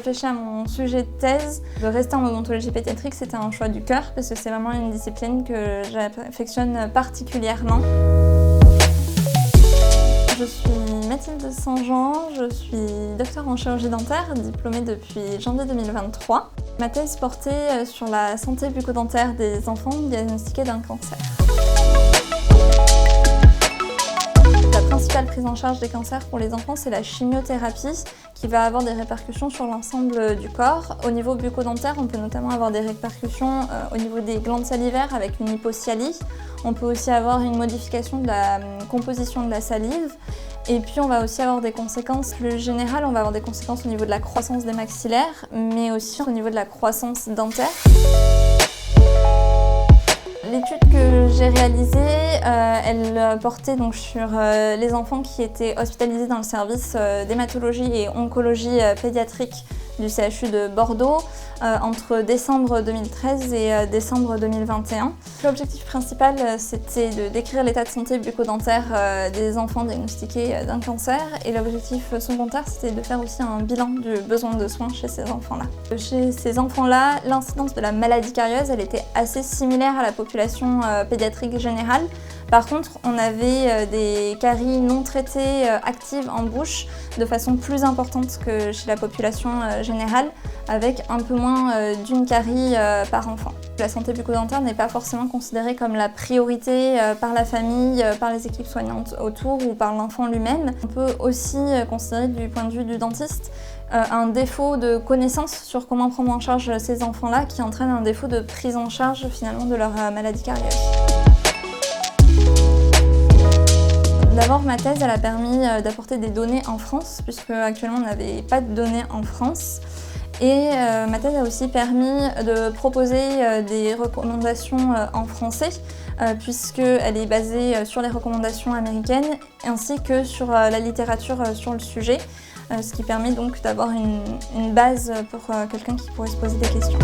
réfléchi à mon sujet de thèse, de rester en odontologie pédiatrique, c'était un choix du cœur parce que c'est vraiment une discipline que j'affectionne particulièrement. Je suis Mathilde Saint-Jean, je suis docteur en chirurgie dentaire, diplômée depuis janvier 2023. Ma thèse portait sur la santé bucco-dentaire des enfants diagnostiqués d'un cancer. La principale prise en charge des cancers pour les enfants, c'est la chimiothérapie qui va avoir des répercussions sur l'ensemble du corps. Au niveau bucco-dentaire, on peut notamment avoir des répercussions au niveau des glandes salivaires avec une hypocyalie. On peut aussi avoir une modification de la composition de la salive. Et puis on va aussi avoir des conséquences plus générales, on va avoir des conséquences au niveau de la croissance des maxillaires, mais aussi au niveau de la croissance dentaire. L'étude que j'ai réalisée, elle portait donc sur les enfants qui étaient hospitalisés dans le service d'hématologie et oncologie pédiatrique du CHU de Bordeaux entre décembre 2013 et décembre 2021. L'objectif principal, c'était de décrire l'état de santé bucco-dentaire des enfants diagnostiqués d'un cancer, et l'objectif secondaire, c'était de faire aussi un bilan du besoin de soins chez ces enfants-là. Chez ces enfants-là, l'incidence de la maladie carieuse, elle était assez similaire à la population pédiatrique générale. Par contre, on avait des caries non traitées actives en bouche de façon plus importante que chez la population générale, avec un peu moins d'une carie par enfant. La santé bucco-dentaire n'est pas forcément considérée comme la priorité par la famille, par les équipes soignantes autour ou par l'enfant lui-même. On peut aussi considérer du point de vue du dentiste un défaut de connaissance sur comment prendre en charge ces enfants-là qui entraîne un défaut de prise en charge finalement de leur maladie carieuse. D'abord, ma thèse elle a permis d'apporter des données en France, puisque actuellement on n'avait pas de données en France. Et ma thèse a aussi permis de proposer des recommandations en français, puisqu'elle est basée sur les recommandations américaines, ainsi que sur la littérature sur le sujet, ce qui permet donc d'avoir une base pour quelqu'un qui pourrait se poser des questions.